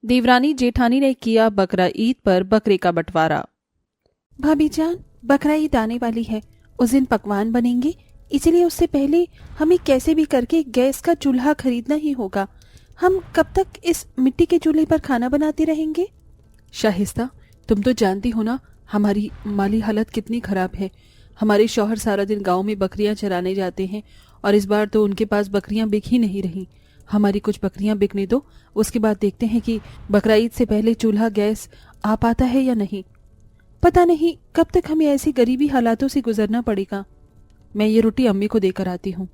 देवरानी जेठानी ने किया बकरा ईद पर बकरे का बंटवारा। भाभी जान, बकरा ईद आने वाली है, उस दिन पकवान बनेंगे, इसलिए उससे पहले हमें कैसे भी करके गैस का चूल्हा खरीदना ही होगा। हम कब तक इस मिट्टी के चूल्हे पर खाना बनाते रहेंगे? शाहिस्ता, तुम तो जानती हो ना हमारी माली हालत कितनी खराब है। हमारे शौहर सारा दिन गांव में बकरियां चराने जाते हैं और इस बार तो उनके पास बकरियां बिक ही नहीं रही। हमारी कुछ बकरियां बिकने दो, उसके बाद देखते हैं कि बकरा ईद से पहले चूल्हा गैस आ पाता है या नहीं। पता नहीं कब तक हमें ऐसी गरीबी हालातों से गुजरना पड़ेगा। मैं ये रोटी अम्मी को देकर आती हूँ।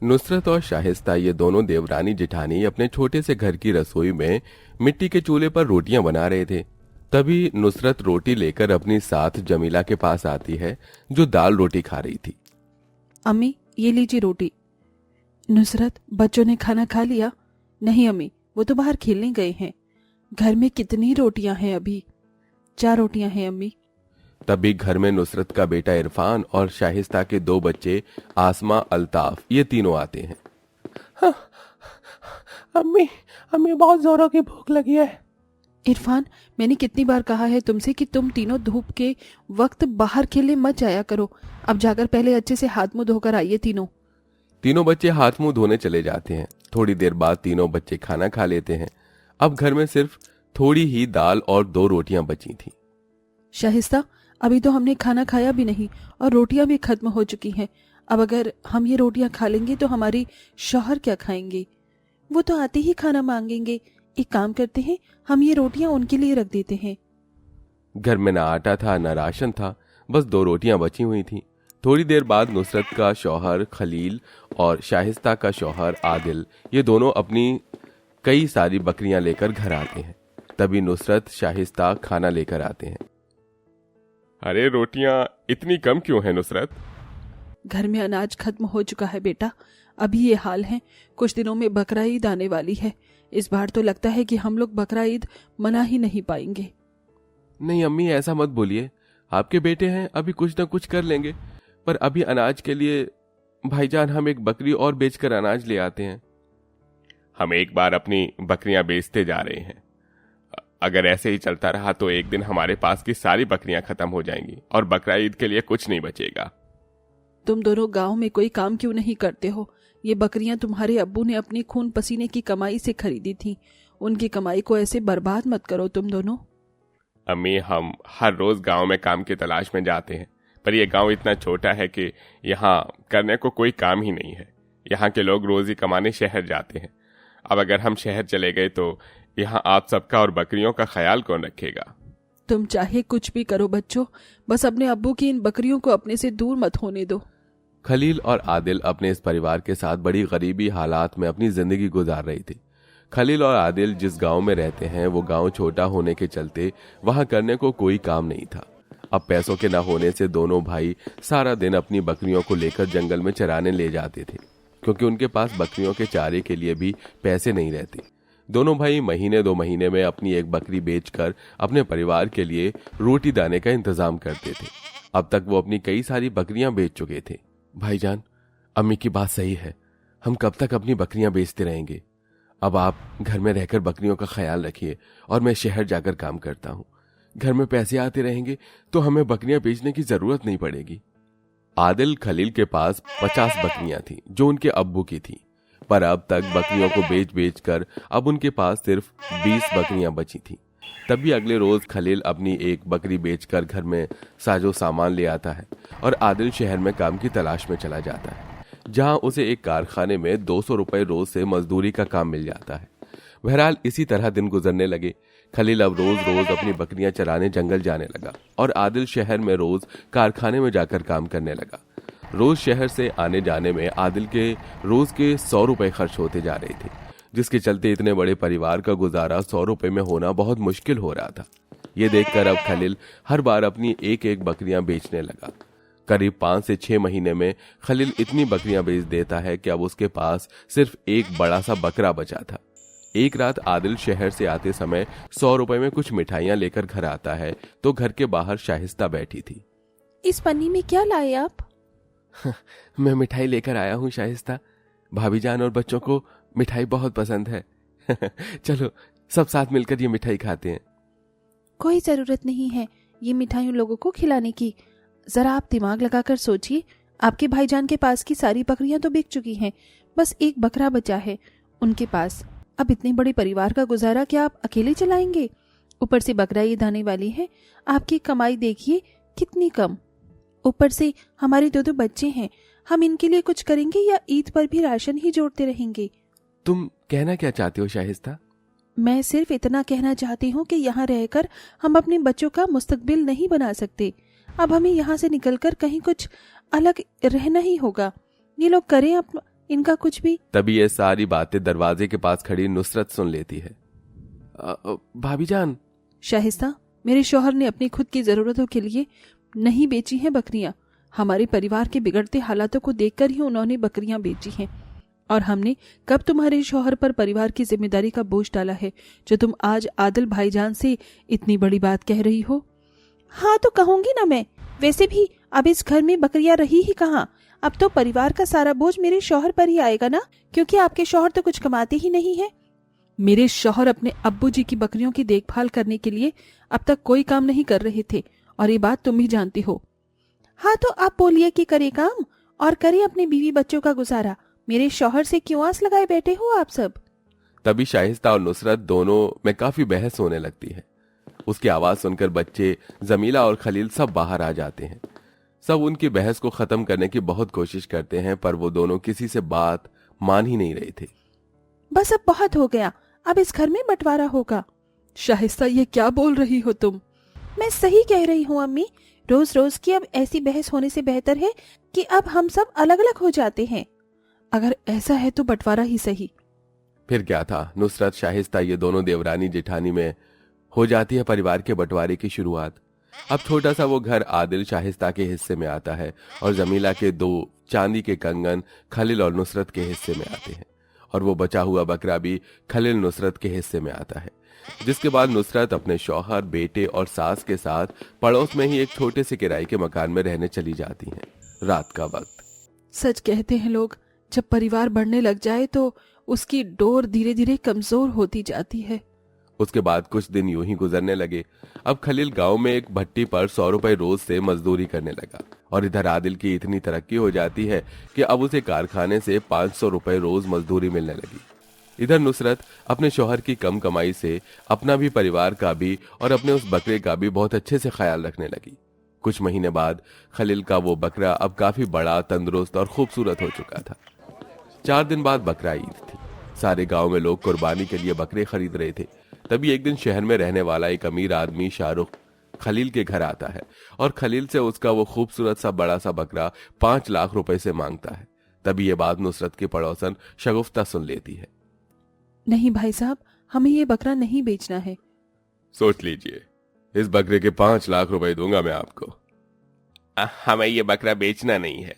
नुसरत और शाहिस्ता ये दोनों देवरानी जेठानी अपने छोटे से घर की रसोई में मिट्टी के चूल्हे पर रोटियां बना रहे थे। तभी नुसरत रोटी लेकर अपनी साथ जमीला के पास आती है, जो दाल रोटी खा रही थी। अम्मी, ये लीजिए रोटी। नुसरत, बच्चों ने खाना खा लिया? नहीं अम्मी, वो तो बाहर खेलने गए हैं। घर में कितनी रोटियां हैं अभी? 4 रोटियां हैं अम्मी। तभी घर में नुसरत का बेटा इरफान और शाहिस्ता के 2 बच्चे आसमा, अल्ताफ, ये तीनों आते हैं। हाँ, अम्मी बहुत जोरों की भूख लगी है। इरफान, मैंने कितनी बार कहा है तुमसे कि तुम तीनों धूप के वक्त बाहर खेलने मत जाया करो। अब जाकर पहले अच्छे से हाथ मुंह धोकर आइए। तीनों बच्चे हाथ मुंह धोने चले जाते हैं। थोड़ी देर बाद तीनों बच्चे खाना खा लेते हैं। अब घर में सिर्फ थोड़ी ही दाल और 2 रोटियां बची थी। शाहिस्ता, अभी तो हमने खाना खाया भी नहीं और रोटियां भी खत्म हो चुकी हैं। अब अगर हम ये रोटियां खा लेंगे तो हमारी शौहर क्या खाएंगे? वो तो आते ही खाना मांगेंगे। एक काम करते हैं, हम ये रोटियां उनके लिए रख देते हैं। घर में ना आटा था ना राशन था, बस 2 रोटियां बची हुई थी। थोड़ी देर बाद नुसरत का शौहर खलील और शाहिस्ता का शौहर आदिल, ये दोनों अपनी कई सारी बकरियां लेकर घर आते हैं। तभी नुसरत, शाहिस्ता खाना लेकर आते हैं। अरे रोटियां इतनी कम क्यों है नुसरत? घर में अनाज खत्म हो चुका है बेटा, अभी ये हाल है। कुछ दिनों में बकरा ईद आने वाली है। इस बार तो लगता है कि हम लोग बकरा ईद मना ही नहीं पाएंगे। नहीं अम्मी, ऐसा मत बोलिए। आपके बेटे हैं, अभी कुछ ना कुछ कर लेंगे। पर अभी अनाज के लिए भाईजान हम एक बकरी और बेचकर अनाज ले आते हैं। हम एक बार अपनी बकरियां बेचते जा रहे हैं। अगर ऐसे ही चलता रहा तो एक दिन हमारे पास की सारी बकरियां खत्म हो जाएंगी और बकरा ईद के लिए कुछ नहीं बचेगा। तुम दोनों गांव में कोई काम क्यों नहीं करते हो? ये बकरियां तुम्हारे अब्बू ने अपनी खून पसीने की कमाई से खरीदी थी। उनकी कमाई को ऐसे बर्बाद मत करो तुम दोनों। अम्मी, हम हर रोज गांव में काम की तलाश में जाते हैं, पर यह गांव इतना छोटा है कि यहाँ करने को कोई काम ही नहीं है। यहाँ के लोग रोजी कमाने शहर जाते हैं। अब अगर हम शहर चले गए तो यहाँ आप सबका और बकरियों का ख्याल कौन रखेगा? तुम चाहे कुछ भी करो बच्चों, बस अपने अब्बू की इन बकरियों को अपने से दूर मत होने दो। खलील और आदिल अपने इस परिवार के साथ बड़ी गरीबी हालात में अपनी जिंदगी गुजार रही थी। खलील और आदिल जिस गांव में रहते हैं वो गांव छोटा होने के चलते वहां करने को कोई काम नहीं था। अब पैसों के न होने से दोनों भाई सारा दिन अपनी बकरियों को लेकर जंगल में चराने ले जाते थे, क्योंकि उनके पास बकरियों के चारे के लिए भी पैसे नहीं रहते। दोनों भाई महीने 2 महीने में अपनी एक बकरी बेचकर अपने परिवार के लिए रोटी दाने का इंतजाम करते थे। अब तक वो अपनी कई सारी बकरियां बेच चुके थे। भाईजान, अम्मी की बात सही है, हम कब तक अपनी बकरियां बेचते रहेंगे? अब आप घर में रहकर बकरियों का ख्याल रखिए और मैं शहर जाकर काम करता हूँ। घर में पैसे आते रहेंगे तो हमें बकरियां बेचने की जरूरत नहीं पड़ेगी। आदिल खलील के पास 50 बकरियां थी जो उनके अब्बू की थी, पर अब तक बकरियों को बेच बेच कर अब उनके पास सिर्फ 20 बकरियां बची थी। तभी अगले रोज खलील अपनी एक बकरी बेचकर घर में साजो सामान ले आता है और आदिल शहर में काम की तलाश में चला जाता है, जहां उसे एक कारखाने में 200 रुपए रोज से मजदूरी का काम मिल जाता है। बहरहाल इसी तरह दिन गुजरने लगे। खलील अब रोज रोज अपनी बकरियां चराने जंगल जाने लगा और आदिल शहर में रोज कारखाने में जाकर काम करने लगा। रोज शहर से आने जाने में आदिल के रोज के 100 रुपए खर्च होते जा रहे थे, जिसके चलते इतने बड़े परिवार का गुजारा 100 रुपए में होना बहुत मुश्किल हो रहा था। ये देखकर अब खलील हर बार अपनी एक एक बकरियां बेचने लगा। करीब 5 से 6 महीने में खलील इतनी बकरियां बेच देता है कि अब उसके पास सिर्फ एक बड़ा सा बकरा बचा था। एक रात आदिल शहर से आते समय 100 रुपए में कुछ मिठाइयां लेकर घर आता है तो घर के बाहर शाहिस्ता बैठी थी। इस पन्नी में क्या लाए आप? मैं मिठाई लेकर आया हूँ शाहिस्ता, भाभी जान और बच्चों को मिठाई बहुत पसंद है। चलो सब साथ मिलकर ये मिठाई खाते हैं। कोई जरूरत नहीं है ये मिठाई उन लोगों को खिलाने की। जरा आप दिमाग लगाकर सोचिए, आपके भाईजान के पास की सारी बकरियां तो बिक चुकी हैं, बस एक बकरा बचा है उनके पास। अब इतने बड़े परिवार का गुजारा क्या आप अकेले चलाएंगे? ऊपर से बकरा ईद आने वाली है, आपकी कमाई देखिए कितनी कम। ऊपर से हमारे दो बच्चे हैं, हम इनके लिए कुछ करेंगे या ईद पर भी राशन ही जोड़ते रहेंगे? तुम कहना क्या चाहते हो शाइस्ता? मैं सिर्फ इतना कहना चाहती हूँ कि यहाँ रहकर हम अपने बच्चों का मुस्तकबिल नहीं बना सकते। अब हमें यहाँ से निकलकर कहीं कुछ अलग रहना ही होगा। ये लोग करें इनका कुछ भी। तभी ये सारी बातें दरवाजे के पास खड़ी नुसरत सुन लेती है। भाभी जान। शाहिस्ता, मेरे शौहर ने अपनी खुद की जरूरतों के लिए नहीं बेची हैं बकरियां। हमारे परिवार के बिगड़ते हालातों को देखकर ही उन्होंने बकरियां बेची हैं। और हमने कब तुम्हारे शौहर पर परिवार की जिम्मेदारी का बोझ डाला है जो तुम आज आदिल भाईजान से इतनी बड़ी बात कह रही हो? हाँ तो कहूंगी ना मैं। वैसे भी अब इस घर में बकरियां रही ही कहाँ। अब तो परिवार का सारा बोझ मेरे शौहर पर ही आएगा ना, क्योंकि आपके शौहर तो कुछ कमाते ही नहीं है। मेरे शौहर अपने अब्बू जी की बकरियों की देखभाल करने के लिए अब तक कोई काम नहीं कर रहे थे, और ये बात तुम भी जानती हो। हाँ तो आप बोलिए कि करे काम और करे अपने बीवी बच्चों का गुजारा। मेरे शौहर से क्यों आस लगाए बैठे हो आप सब? तभी शाइस्ता और नुसरत दोनों में काफी बहस होने लगती है। उसकी आवाज सुनकर बच्चे जमीला और खलील सब बाहर आ जाते हैं। सब उनकी बहस को खत्म करने की बहुत कोशिश करते हैं, पर वो दोनों किसी से बात मान ही नहीं रहे थे। बस अब बहुत हो गया, अब इस घर में बंटवारा होगा। शाहिस्ता, ये क्या बोल रही हो तुम? मैं सही कह रही हूँ अम्मी। रोज रोज की अब ऐसी बहस होने से बेहतर है कि अब हम सब अलग अलग हो जाते हैं। अगर ऐसा है तो बंटवारा ही सही। फिर क्या था, नुसरत शाहिस्ता ये दोनों देवरानी जेठानी में हो जाती है परिवार के बंटवारे की शुरुआत। अब छोटा सा वो घर आदिल शाहिस्ता के हिस्से में आता है और जमीला के 2 चांदी के कंगन खलील और नुसरत के हिस्से में आते हैं, और वो बचा हुआ बकरा भी खलील नुसरत के हिस्से में आता है। जिसके बाद नुसरत अपने शौहर, बेटे और सास के साथ पड़ोस में ही एक छोटे से किराए के मकान में रहने चली जाती हैं रात का वक्त। सच कहते हैं लोग, जब परिवार बढ़ने लग जाए तो उसकी डोर धीरे धीरे कमजोर होती जाती है। उसके बाद कुछ दिन यूं ही गुजरने लगे। अब खलील गांव में एक भट्टी पर 100 रुपए रोज से मजदूरी करने लगा, और इधर आदिल की इतनी तरक्की हो जाती है कि अब उसे कारखाने से 500 रुपए रोज मजदूरी मिलने लगी। इधर नुसरत अपने शौहर की कम कमाई से अपना भी, परिवार का भी और अपने उस बकरे का भी बहुत अच्छे से ख्याल रखने लगी। कुछ महीने बाद खलील का वो बकरा अब काफी बड़ा, तंदुरुस्त और खूबसूरत हो चुका था। 4 दिन बाद बकरा ईद थी। सारे गांव में लोग कुर्बानी के लिए बकरे खरीद रहे थे। तभी एक दिन शहर में रहने वाला एक अमीर आदमी शाहरुख खलील के घर आता है और खलील से उसका वो खूबसूरत सा बड़ा सा बकरा 5 लाख रुपए से मांगता है। तभी ये बात नुसरत की पड़ोसन शगुफ्ता सुन लेती है। नहीं भाई साहब, हमें ये बकरा नहीं बेचना है। सोच लीजिए, इस बकरे के 5 लाख रुपए दूंगा मैं आपको। हमें ये बकरा बेचना नहीं है।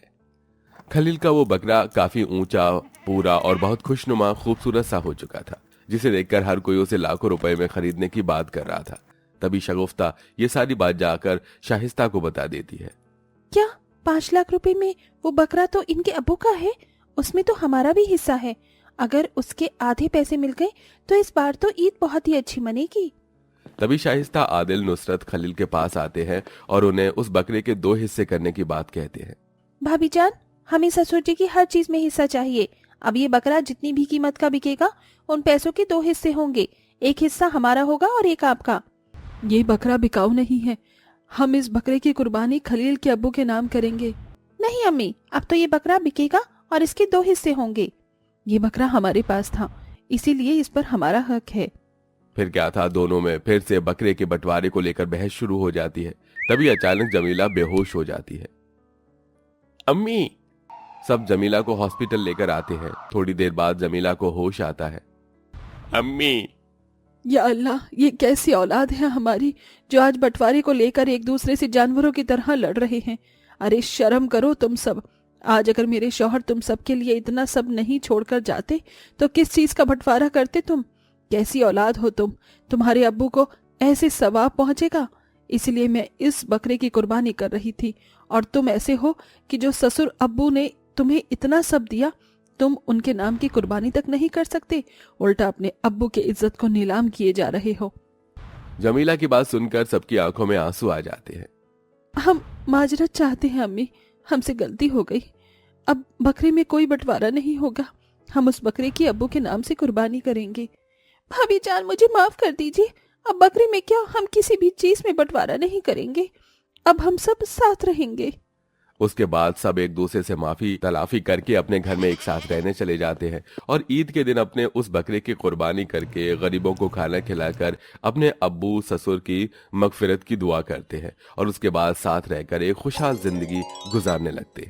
खलील का वो बकरा काफी ऊंचा, पूरा और बहुत खुशनुमा, खूबसूरत सा हो चुका था, जिसे देखकर हर कोई उसे लाखों रुपए में खरीदने की बात कर रहा था। तभी शगुफ्ता ये सारी बात जाकर शाहिस्ता को बता देती है। क्या 5 लाख रुपए में वो बकरा तो इनके अब्बू का है? उसमें तो हमारा भी हिस्सा है। अगर उसके आधे पैसे मिल गए तो इस बार तो ईद बहुत ही अच्छी मनेगी। तभी शाहिस्ता, आदिल, नुसरत खलील के पास आते हैं और उन्हें उस बकरे के 2 हिस्से करने की बात कहते हैं। भाभी जान, हमें ससुर जी की हर चीज में हिस्सा चाहिए। अब ये बकरा जितनी भी कीमत का बिकेगा, उन पैसों के 2 हिस्से होंगे। एक हिस्सा हमारा होगा और एक आपका। ये बकरा बिकाऊ नहीं है। हम इस बकरे की कुर्बानी खलील के अब्बू के नाम करेंगे। नहीं अम्मी, अब तो ये बकरा बिकेगा और इसके 2 हिस्से होंगे। ये बकरा हमारे पास था, इसीलिए इस पर हमारा हक है। फिर क्या था, दोनों में फिर से बकरे के बंटवारे को लेकर बहस शुरू हो जाती है। तभी अचानक जमीला बेहोश हो जाती है। अम्मी! सब जमीला को हॉस्पिटल लेकर आते हैं। थोड़ी देर बाद जमीला को होश आता है। अम्मी! या अल्लाह, ये कैसी औलाद है हमारी जो आज बंटवारे को लेकर एक दूसरे से जानवरों की तरह लड़ रहे हैं। अरे शर्म करो तुम सब। आज अगर मेरे शौहर तुम सब के लिए इतना सब नहीं छोड़कर जाते तो किस चीज का बंटवारा करते तुम? कैसी औलाद हो तुम। तुम्हारे अब्बू को ऐसे सवाब पहुंचेगा, इसलिए मैं इस बकरे की कुर्बानी कर रही थी। और तुम ऐसे हो कि जो ससुर अब्बू ने तुम्हें इतना सब दिया, तुम उनके नाम की कुर्बानी तक नहीं कर सकते, उल्टा अपने अब्बू की इज्जत को नीलाम किए जा रहे हो। जमीला की बात सुनकर सबकी आंखों में आंसू आ जाते हैं। हम माजरत चाहते हैं अम्मी, हमसे गलती हो गई। अब बकरे में कोई बंटवारा नहीं होगा, हम उस बकरे की अब्बू के नाम से कुर्बानी करेंगे। भाभी जान मुझे माफ कर दीजिए, अब बकरे में क्या, हम किसी भी चीज में बंटवारा नहीं करेंगे, अब हम सब साथ रहेंगे। उसके बाद सब एक दूसरे से माफी तलाफी करके अपने घर में एक साथ रहने चले जाते हैं और ईद के दिन अपने उस बकरे की कुर्बानी करके गरीबों को खाना खिलाकर अपने अब्बू ससुर की मगफिरत की दुआ करते हैं और उसके बाद साथ रहकर एक खुशहाल जिंदगी गुजारने लगते हैं।